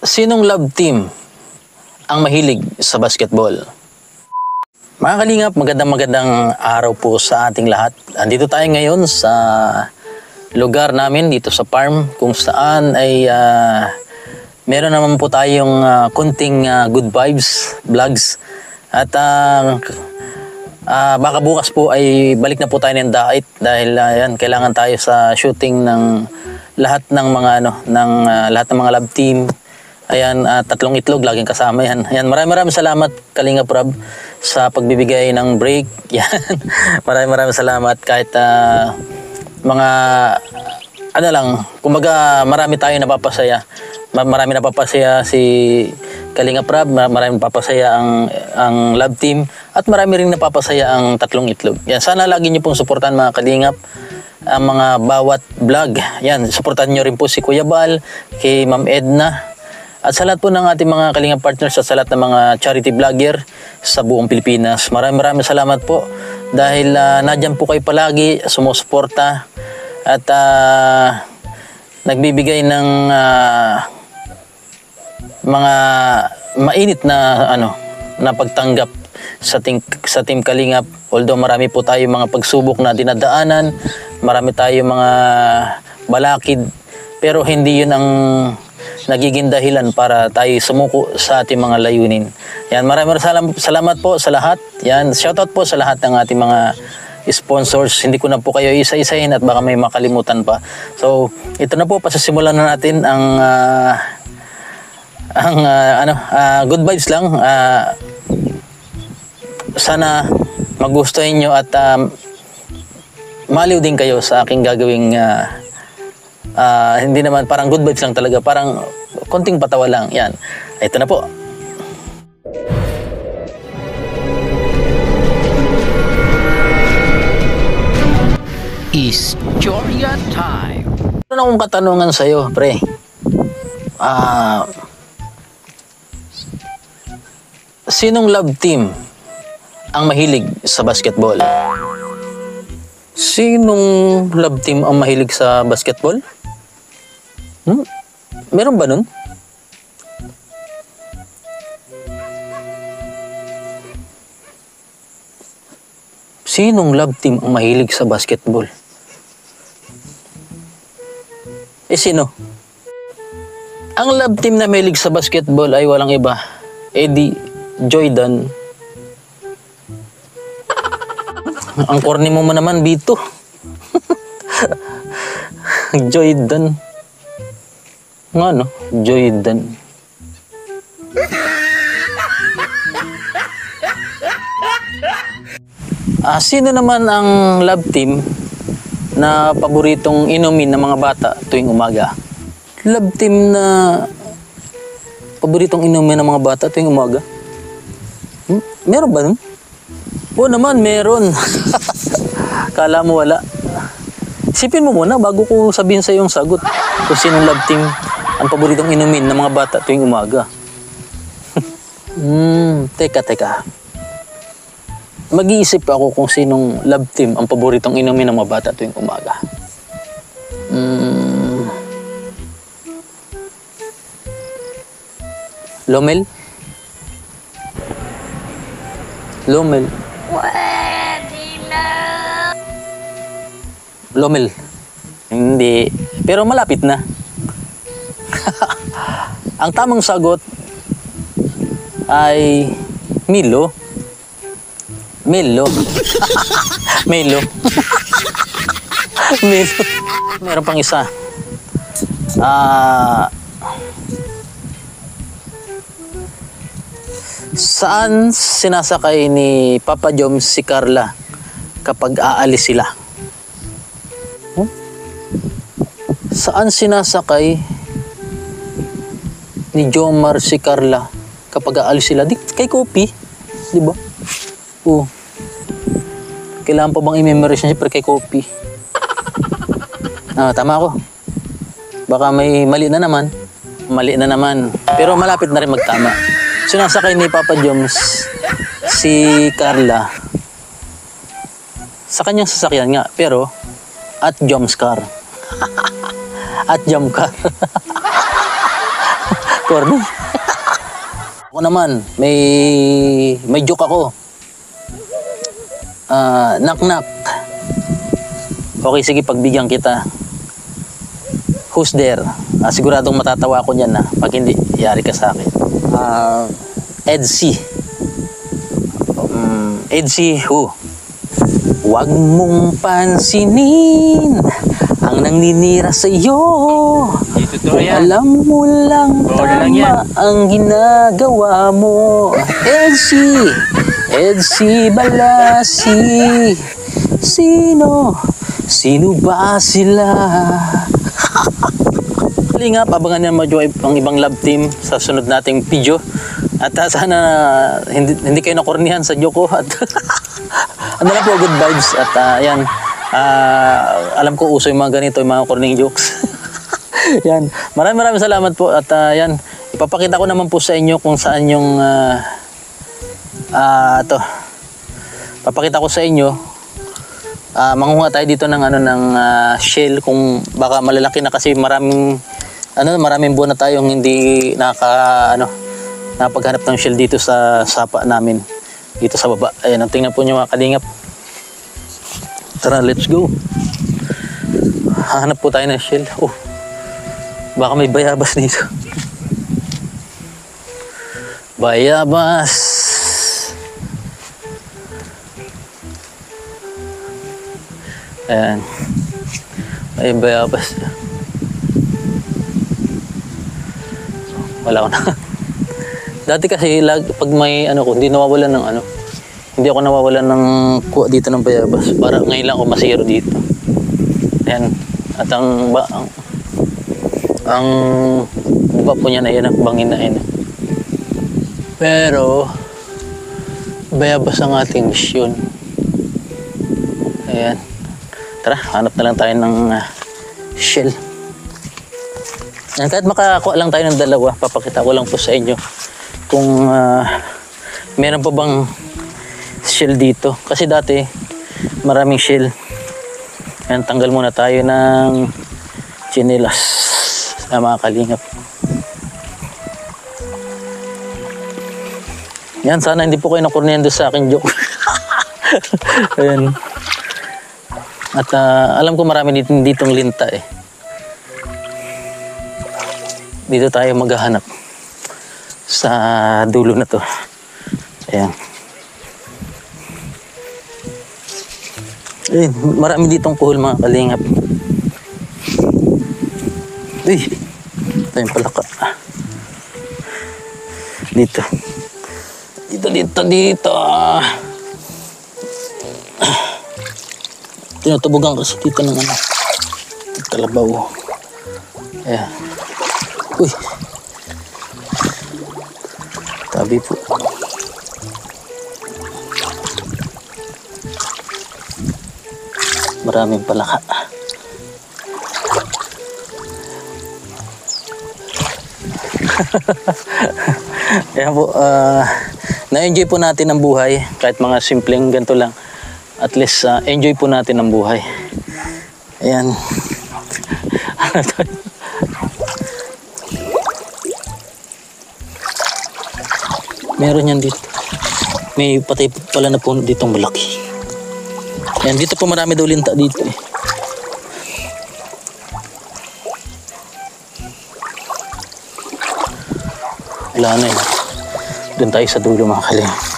Sinong love team ang mahilig sa basketball? Mga kalingap, magandang araw po sa ating lahat. Andito tayo ngayon sa lugar namin dito sa farm kung saan ay meron naman po tayong kunting good vibes vlogs at baka bukas po ay balik na po tayo ng dait dahil yan, kailangan tayo sa shooting ng lahat ng mga lahat ng mga love team. Ayan, tatlong itlog laging kasama yan. Ayan, maraming salamat Kalinga Prab sa pagbibigay ng break. Yan. Maraming salamat kahit mga kumbaga marami tayong napapasaya. Marami napapasaya si Kalinga Prab, marami napapasaya ang love team at marami ring napapasaya ang tatlong itlog. Yan, sana lagi niyo pong suportahan mga Kalingap ang mga bawat vlog. Yan, suportahan niyo rin po si Kuya Bal, kay Ma'am Edna. At sa lahat po ng ating mga Kalinga partners at sa lahat ng mga charity vlogger sa buong Pilipinas. Maraming salamat po dahil nadyan po kayo palagi, sumusuporta at nagbibigay ng mga mainit na pagtanggap sa Team Kalingap. Although marami po tayo mga pagsubok na dinadaanan, marami tayo mga balakid, pero hindi yun ang nagiging dahilan para tayo sumuko sa ating mga layunin. Yan, maraming salamat po sa lahat. Yan, shoutout po sa lahat ng ating mga sponsors. Hindi ko na po kayo isa-isahin at baka may makalimutan pa. So, ito na po, pasasimulan na natin ang good vibes lang. Sana magustuhin nyo at maliw din kayo sa aking gagawing hindi naman parang good vibes lang talaga, parang konting patawa lang. Yan, ito na po. Istorya time. Meron akong katanungan sa'yo, pre. Sinong love team ang mahilig sa basketball? Sinong love team ang mahilig sa basketball? Meron ba nun? Sinong love team ang mahilig sa basketball? Sino? Ang love team na mahilig sa basketball ay walang iba. Eddie Jordan. Ang corny mo naman, Bito. Jordan. Nga, Jordan. Sino naman ang love team na paboritong inumin ng mga bata tuwing umaga? Love team na paboritong inumin ng mga bata tuwing umaga? Meron ba nun? Oo naman, meron. Kala mo wala. Isipin mo muna bago ko sabihin sa yung sagot kung sinong love team ang paboritong inumin ng mga bata tuwing umaga. Teka. Mag-iisip ako kung sinong love team ang paboritong inumin ng mga bata tuwing umaga. Lomel? Lomel. Hindi. Pero malapit na. Ang tamang sagot ay Milo. Melo. Meron pang isa. Saan sinasakay ni Papa Joms si Carla kapag aalis sila? Saan sinasakay ni Jomar si Carla kapag aalis sila? Kay Kopi, di ba? Kailangan pa bang i-memorize niya kay Kopi? Tama ako. Baka may mali na naman. Pero malapit na rin magtama. Sinasakay ni Papa Joms si Carla sa kanyang sasakyan nga, pero at Joms car. At Jam car. corny. Ako naman, may joke ako. Knock knock. Okay, sige, pagbigyan kita. Who's there? Siguradong matatawa ako niyan na. Pag hindi, yari ka sa akin. Edsy. Edsy who? Huwag mong pansinin ang nangninira sa'yo. Kung alam mo lang tama ang ginagawa mo. Edsy Balasi. Sino ba sila? Kalingap, abangan niya ang ibang love team sa sunod nating video. At sana hindi kayo nakornihan sa joke ko. At ano na po, good vibes. At yan, alam ko uso yung mga ganito, yung mga corning jokes. Yan, maraming salamat po. At yan, ipapakita ko naman po sa inyo kung saan yung papakita ko sa inyo. Manguha tayo dito ng shell, kung baka malalaki na, kasi maraming buwan na tayong hindi napaghanap ng shell dito sa sapa namin dito sa baba. Ayan, tingnan po nyo mga kalingap. Tara, let's go. Hahanap po tayo ng shell. Baka may bayabas dito. Bayabas. Ayan, may bayabas. Wala ko na. Dati kasi pag may hindi nawawalan ng hindi ako nawawalan ng kuha dito ng bayabas. Para ngayon lang ako masiro dito. Ayan. At ang diba po niya na yan, ang bangin na yan. Pero bayabas ang ating misyon. Ayan. Tara, hanap na lang tayo ng shell. Ayan, kahit makakuha lang tayo ng dalawa, papakita ko lang po sa inyo kung meron pa bang shell dito. Kasi dati maraming shell. Ayan, tanggal muna tayo ng chinelas na mga kalingap. Yan, sana hindi po kayo nakurnihan doon sa akin joke. Ayan. At alam ko marami ditong linta eh. Dito tayo maghahanap sa dulo na to. Ayan. Ayan, marami ditong kuhol mga kalingap. Uy, ito yung palaka. Dito. Tinutubugan kasi dito ng kalabaw. Ayan. Uy. Tabi po. Maraming palaka. Ayan po, na-enjoy po natin ang buhay. Kahit mga simpleng ganito lang. At least, enjoy po natin ang buhay. Ayan. Meron yan dito. May patay pala na po ditong malaki. Ayan, dito po marami daw linta dito eh. Wala na eh. Doon tayo sa dulo mga kalingap.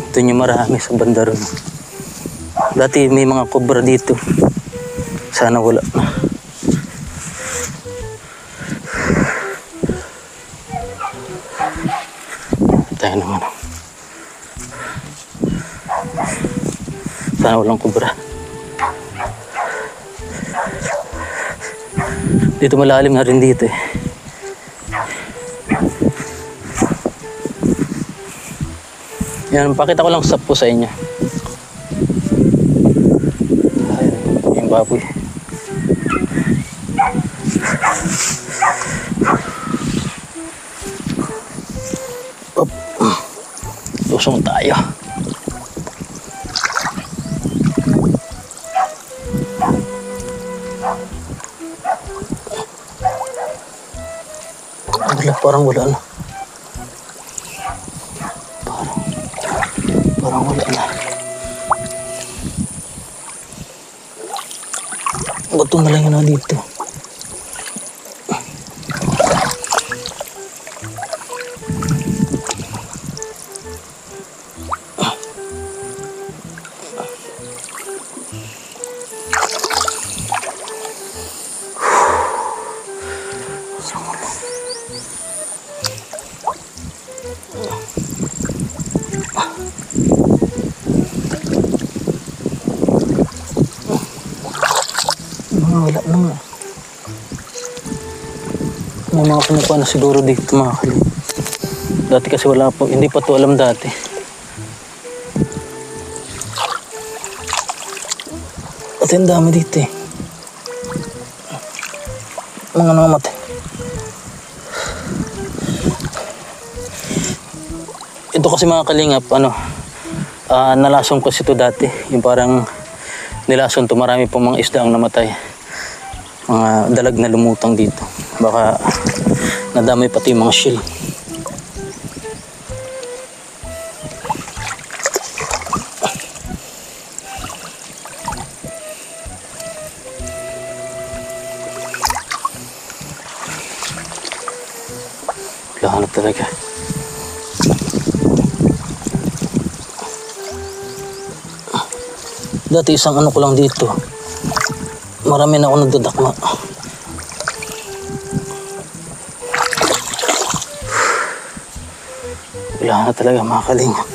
Ito yung marami sa banda ron. Dati may mga cobra dito. Sana wala na. Tayo naman. Sana walang cobra. Dito malalim na rin dito eh. Yan, pakita ko lang po sa inyo. Ayan, yung baboy. Lusong tayo. Parang wala na. Parang wala na. Bato na lang yun dito. Wala na nga. May mga kumukuha na siguro dito mga kalingap. Dati kasi wala po, hindi pa to alam dati. At ang dami dito eh. Mga namatay. Ito kasi mga kalingap, nalasong kasi ito dati. Yung parang nilason to, marami pong mga isda ang namatay. Mga dalag na lumutang dito. Baka nadamay pati yung mga shell. Wala na talaga. Dati isang ko lang dito. Marami na ako nagdadakma. Wala na talaga mga kalingap.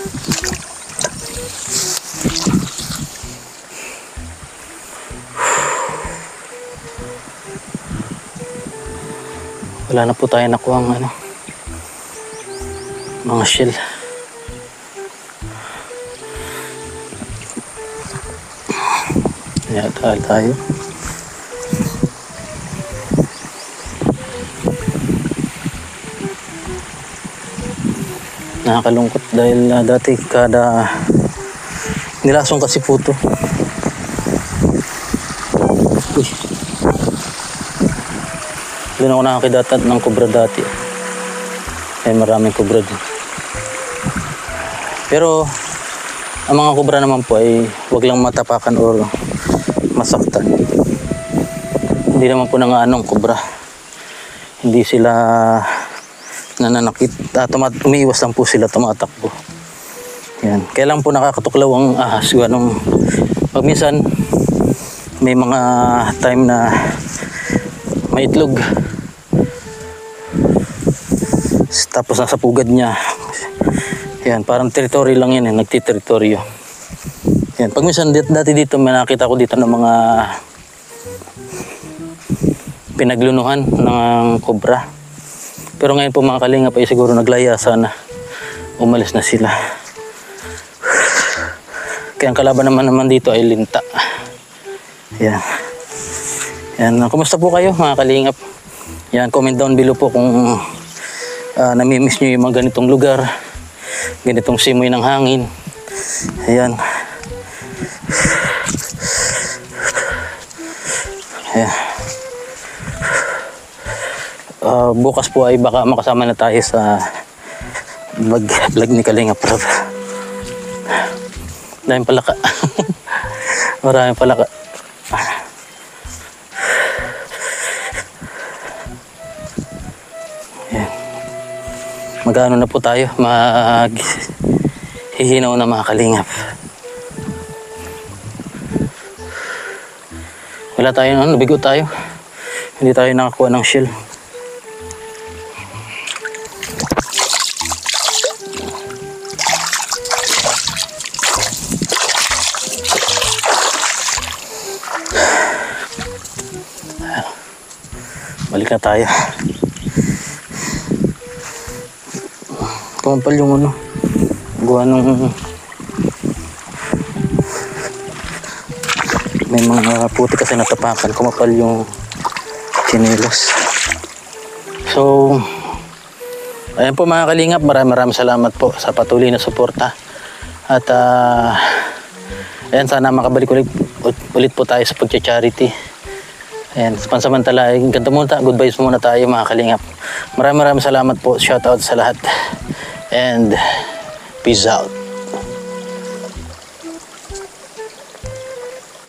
Wala na po tayo nakuha ng mga shell. Kaya tayo. Nakakalungkot dahil dati kada nilasong kasi po ito. Uy. Doon ako nakakidatan ng kubra dati. Ay maraming kubra din. Pero ang mga kubra naman po ay wag lang matapakan o masaktan. Hindi naman po nanganong kubra. Hindi sila nananakit. Umiiwas lang po sila, tumatakbo. Yan. Kaya lang po nakakatuklaw ang ahas. Pag minsan may mga time na may itlog. Tapos nasa pugad niya. Yan, parang teritoryo lang yan, nagtiteritoryo. Yan, pag minsan dati dito, may nakita ko dito ng mga pinaglunuhan ng kobra. Pero ngayon po mga kalingap ay siguro naglaya sana. Umalis na sila. Kaya ang kalaban naman dito ay linta. Yan. Yan, kumusta po kayo mga kalingap? Yan, comment down below po kung namimiss nyo yung mga ganitong lugar. Ganitong simoy ng hangin. Ayan. Ayan. Bukas po ay baka makasama na tayo sa vlog ni Kalingap Rab. Maraming palaka. Maraming palaka. Ayan. Mag-ano na po tayo, hihinaw na mga kalingap. Wala tayo, nabigo tayo. Hindi tayo nakakuha ng shell. Balik na tayo. Kumampal yung gawa nung may mga puti kasi natapakan, kumapal yung chinelas. So Ayan po mga kalingap, maraming salamat po sa patuloy na suporta. At ayan, sana makabalik ulit po tayo sa pagcha-charity. Ayan, pansamantala, ganito muna, goodbyes muna tayo mga kalingap. Maraming salamat po, shout out sa lahat. And peace out.